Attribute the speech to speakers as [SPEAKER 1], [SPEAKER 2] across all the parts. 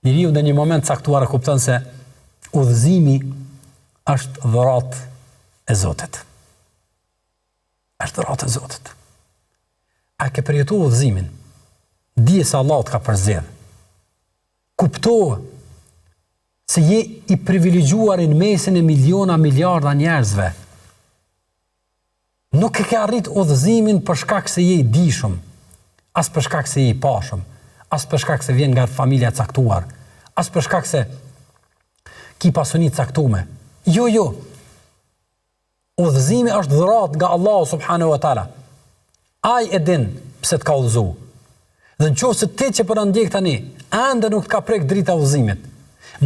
[SPEAKER 1] Njeriu në një moment caktuar e kupton se udhëzimi është dhuratë e Zotit. Është dhuratë e Zotit. A ke përjetu udhëzimin? Dije se Allah të ka përzgjedh. Kuptohë se je i privilegjuar në mesin e miliona, miliarda njerëzve. Nuk e ke arrit udhëzimin për shkak se je i dijshëm, as për shkak se je i pashëm, as për shkak se vjen nga familja e caktuar, as për shkak se ki pasuni caktume. Jo. Udhëzimi është dhuratë nga Allahu subhanahu wa taala. Ai e din pse të ka udhëzu. Dhe nëse ti që po na ndjek tani, ende nuk të ka prek drita udhëzimit,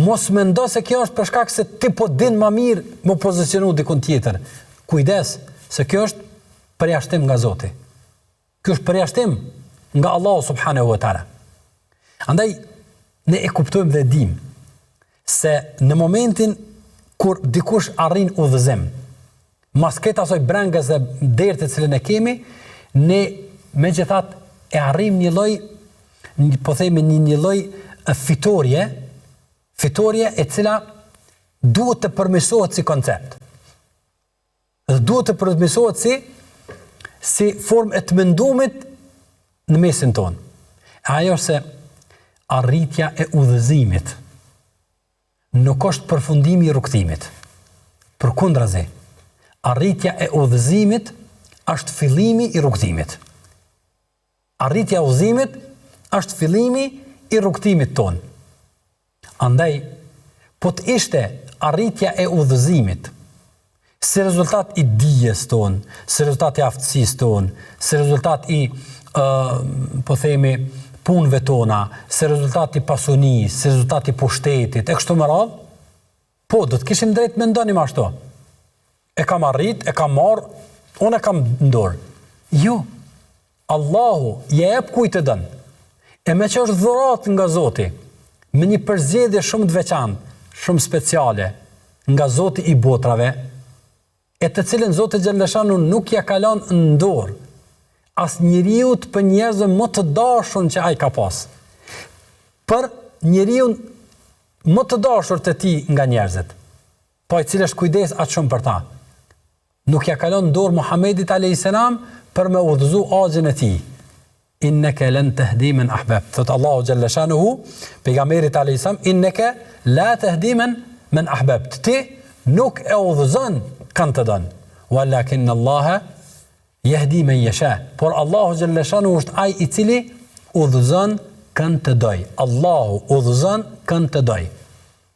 [SPEAKER 1] mos mendo se kjo është për shkak se ti po din më mirë më pozicionu dikun tjetër. Kujdes, se kjo është përjashtim nga Zoti. Kjo është përjashtim nga Allahu subhanahu wa taala. Andaj ne e kuptojmë dhe dim se në momentin kur dikush arrin udhëzim, mas këtë asoj brengës dhe derë të cilën e kemi, ne megjithatë e arrim një lloj, po themi një lloj fitorie e cila duhet të përmirësohet si koncept. Dhe duhet të përmirësohet si formë e të mendumit në mesin tonë. Ajo se arritja e udhëzimit nuk është përfundimi i rrugtimit. Përkundrazi, arritja e udhëzimit është fillimi i rrugtimit. Arritja e udhëzimit është fillimi i rrugtimit ton. Andaj, po të ishte arritja e udhëzimit si rezultat i dijes ton, si rezultat i aftësisë ton, si rezultat i po themi punëve tona, si rezultat i pasunisë, si rezultat i pushtetit, e kështu me radhë, po do të kishim drejt mendonim ashtu. E kam arrit, e kam marrë, unë e kam ndorë. Jo. Allahu jep kujt e dën. E me që është dhuratë nga Zoti, me një përzgjedhje shumë të veçantë, shumë speciale, nga Zoti i botrave, e të cilën Zoti Gjallëshanu nuk ja kalon në dorë, as njeriu për njerëzve më të dashur që ai ka pas. Për njeriu më të dashur të tij nga njerëzit, po i cili është kujdes atë shumë për ta. Nuk ja kalon në dorë Muhamedit a.s. për me udhëzu axhin e tij. Inneke len tahdi men ahbab. Thot Allahu Jalla Shanuhu, pejgamberit a.s. Inneke la tahdi men ahbab. Ti nuk e udhëzon kan të dën. Walakin Allah yahdi men yasha. Por Allahu Jalla Shanuhu është ai i cili udhëzon kan të doj. Allahu udhëzon kan të doj.